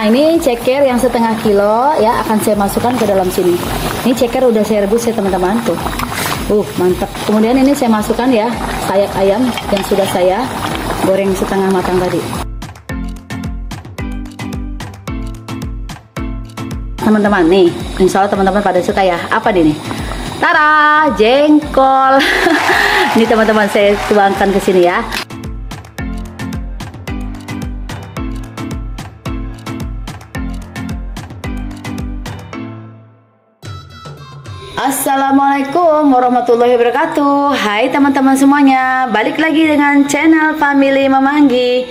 Nah, ini ceker yang setengah kilo ya akan saya masukkan ke dalam sini. Ini ceker udah saya rebus ya teman-teman tuh. Mantap. Kemudian ini saya masukkan ya sayap ayam yang sudah saya goreng setengah matang tadi. Teman-teman nih, insya Allah teman-teman pada suka ya. Apa nih? Tara, jengkol. Ini teman-teman saya tuangkan ke sini ya. Assalamualaikum warahmatullahi wabarakatuh. Hai teman-teman semuanya, balik lagi dengan channel Family Mama Anggi.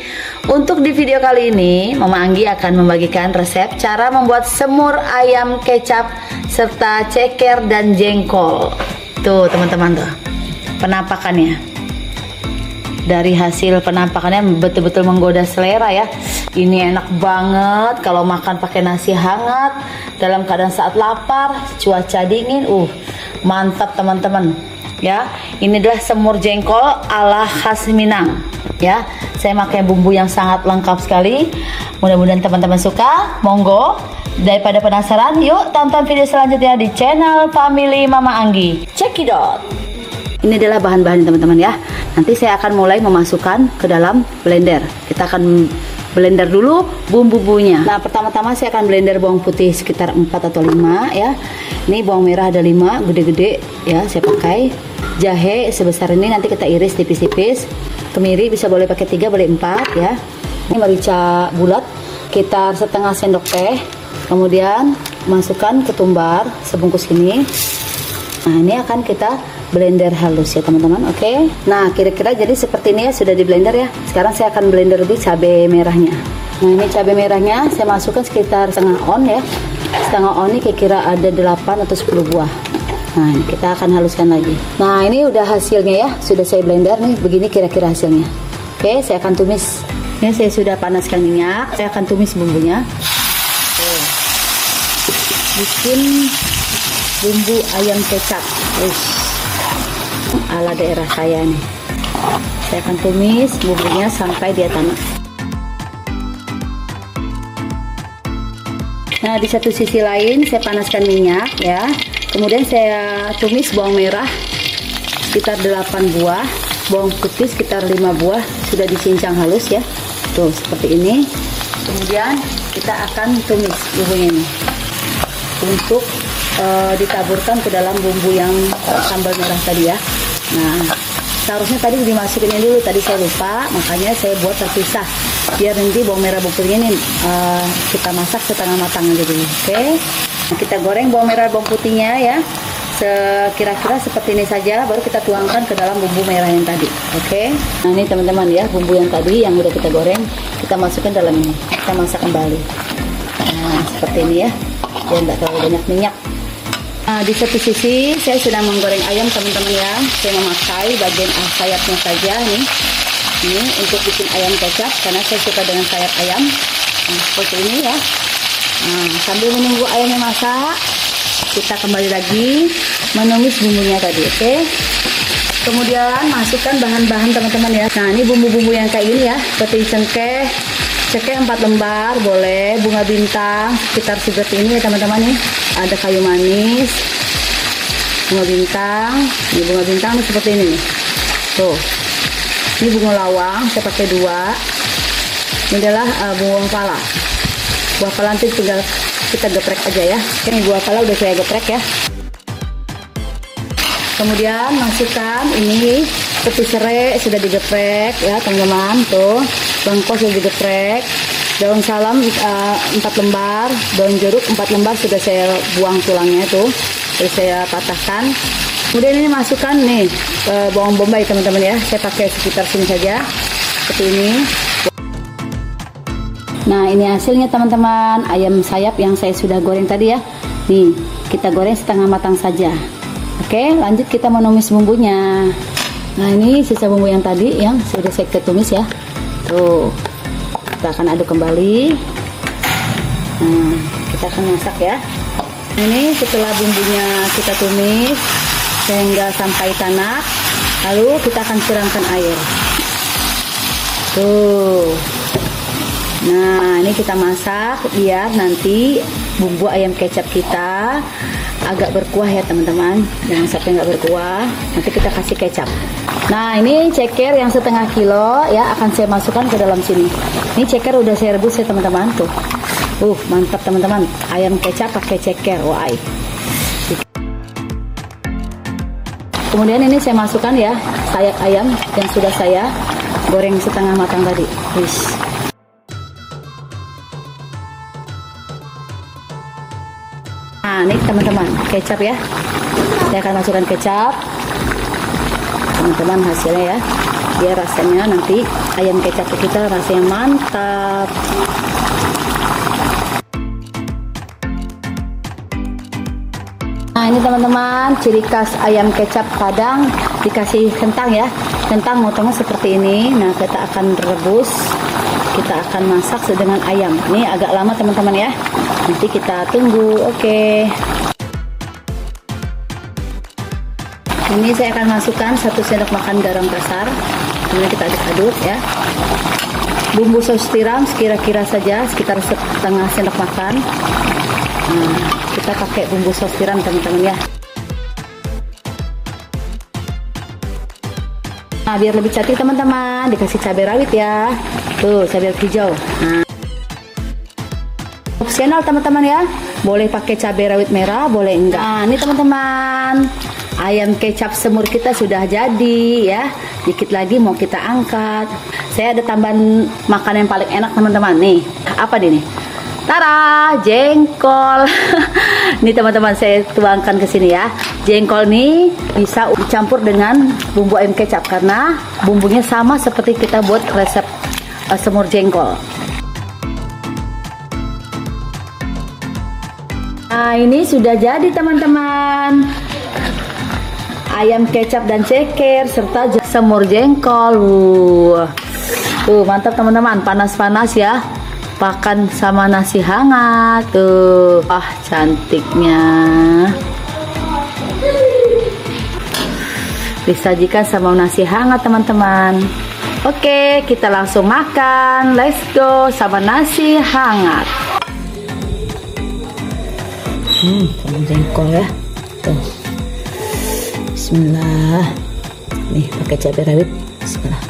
Untuk di video kali ini Mama Anggi akan membagikan resep cara membuat semur ayam kecap serta ceker dan jengkol. Tuh teman-teman tuh penampakannya. Dari hasil penampakannya betul-betul menggoda selera ya. Ini enak banget kalau makan pakai nasi hangat dalam keadaan saat lapar, cuaca dingin. Mantap teman-teman. Ya, ini adalah semur jengkol ala khas Minang. Ya, saya pakai bumbu yang sangat lengkap sekali. Mudah-mudahan teman-teman suka. Monggo. Daripada penasaran, yuk tonton video selanjutnya di channel Family Mama Anggi. Check it out. Ini adalah bahan-bahan teman-teman ya. Nanti saya akan mulai memasukkan ke dalam blender. Kita akan blender dulu bumbu-bumbunya. Nah, pertama-tama saya akan blender bawang putih sekitar 4 atau 5 ya. Ini bawang merah ada 5 gede-gede ya, saya pakai. Jahe sebesar ini nanti kita iris tipis-tipis. Kemiri bisa boleh pakai 3, boleh 4 ya. Ini merica bulat sekitar setengah sendok teh. Kemudian masukkan ketumbar sebungkus ini. Nah, ini akan kita blender halus ya teman-teman. Oke. Nah, kira-kira jadi seperti ini ya, sudah di blender ya. Sekarang saya akan blender di cabai merahnya. Nah, ini cabai merahnya saya masukkan sekitar setengah on ya. Setengah on ini kira-kira ada 8 atau 10 buah. Nah, ini kita akan haluskan lagi. Nah, ini udah hasilnya ya. Sudah saya blender nih, begini kira-kira hasilnya. Oke, saya akan tumis. Ini saya sudah panaskan minyak. Saya akan tumis bumbunya. Bikin bumbu ayam kecap ala daerah saya nih. Saya akan tumis bumbunya sampai dia tanak. Nah, di satu sisi lain saya panaskan minyak ya. Kemudian saya tumis bawang merah sekitar 8 buah, bawang putih sekitar 5 buah sudah dicincang halus ya. Tuh seperti ini. Kemudian kita akan tumis bumbunya ini untuk ditaburkan ke dalam bumbu yang sambal merah tadi ya. Nah, seharusnya tadi dimasukin dulu, tadi saya lupa, makanya saya buat terpisah biar nanti bawang merah bawang putihnya ini kita masak setengah matang aja dulu. Oke. Nah, kita goreng bawang merah bawang putihnya ya, kira-kira seperti ini saja, baru kita tuangkan ke dalam bumbu merah yang tadi. Oke. Nah, ini teman-teman ya, bumbu yang tadi yang udah kita goreng kita masukkan dalam ini, kita masak kembali. Nah, seperti ini ya, biar nggak terlalu banyak minyak. Nah, di satu sisi saya sedang menggoreng ayam teman-teman ya. Saya memakai bagian sayapnya saja nih. Ini untuk bikin ayam kecap karena saya suka dengan sayap ayam. Nah, seperti ini ya. Nah, sambil menunggu ayamnya masak, kita kembali lagi menumis bumbunya tadi. Oke. Kemudian masukkan bahan-bahan teman-teman ya. Nah, ini bumbu-bumbu yang kayak gini ya, seperti cengkeh 4 lembar boleh, bunga bintang sekitar seperti ini ya teman-teman nih. Ada kayu manis, bunga bintang. Ini bunga bintang nih seperti ini nih. Tuh. Ini bunga lawang saya pakai 2. Ini adalah bunga pala. Buah pala nanti tinggal kita geprek aja ya. Ini buah pala udah saya geprek ya. Kemudian masukkan ini peti serai sudah digeprek ya teman-teman. Tuh, bengkos sudah digeprek. Daun salam 4 lembar, daun jeruk 4 lembar sudah saya buang tulangnya tuh, terus saya patahkan. Kemudian ini masukkan nih bawang bombay teman-teman ya. Saya pakai sekitar sini saja, seperti ini. Nah, ini hasilnya teman-teman, ayam sayap yang saya sudah goreng tadi ya. Nih, kita goreng setengah matang saja. Oke, lanjut kita menumis bumbunya. Nah, ini sisa bumbu yang tadi yang sudah saya tumis ya. Tuh, kita akan aduk kembali. Nah, kita akan masak ya. Ini setelah bumbunya kita tumis sehingga sampai tanak, lalu kita akan siramkan air. Tuh, Nah, ini kita masak biar nanti bumbu ayam kecap kita agak berkuah ya teman-teman. Jangan sampai nggak berkuah. Nanti kita kasih kecap. Nah, ini ceker yang setengah kilo ya akan saya masukkan ke dalam sini. Ini ceker udah saya rebus ya teman-teman tuh. Mantap teman-teman. Ayam kecap pakai ceker. Wah. Kemudian ini saya masukkan ya sayap ayam yang sudah saya goreng setengah matang tadi. Nah, ini teman-teman, kecap ya. Saya akan masukkan kecap. Teman-teman, hasilnya ya. Biar rasanya nanti ayam kecap kita rasanya mantap. Nah, ini teman-teman, ciri khas ayam kecap Padang dikasih kentang ya. Kentang motongnya seperti ini. Nah, kita akan rebus. Kita akan masak dengan ayam. Ini agak lama teman-teman ya. Nanti kita tunggu. Oke. Ini saya akan masukkan 1 sendok makan garam kasar. Kemudian kita aduk-aduk ya. Bumbu saus tiram kira-kira saja sekitar setengah sendok makan. Nah, kita pakai bumbu saus tiram teman-teman ya. Nah, biar lebih cantik teman-teman, dikasih cabai rawit ya. Tuh, cabai hijau. Nah, opsional teman-teman ya. Boleh pakai cabai rawit merah, boleh enggak. Nah, ini teman-teman, ayam kecap semur kita sudah jadi ya. Dikit lagi mau kita angkat. Saya ada tambahan makanan yang paling enak teman-teman. Nih, apa nih? Tara, jengkol. Nih teman-teman, saya tuangkan ke sini ya. Jengkol nih bisa dicampur dengan bumbu ayam kecap karena bumbunya sama seperti kita buat resep semur jengkol. Nah, ini sudah jadi teman-teman. Ayam kecap dan ceker serta semur jengkol. Mantap teman-teman, panas-panas ya. Makan sama nasi hangat tuh. Cantiknya. Disajikan sama nasi hangat teman-teman. Oke, kita langsung makan. Let's go sama nasi hangat. Sama jengkol ya. Tuh. Bismillah. Nih pakai cabai rawit. Bismillah.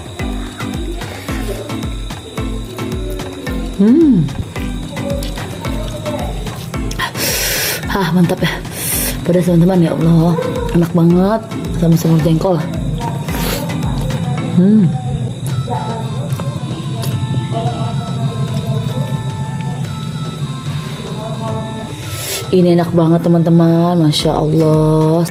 Mantap ya. Pedas teman-teman ya Allah. Enak banget sama semur jengkol. Ini enak banget teman-teman. Masya Allah.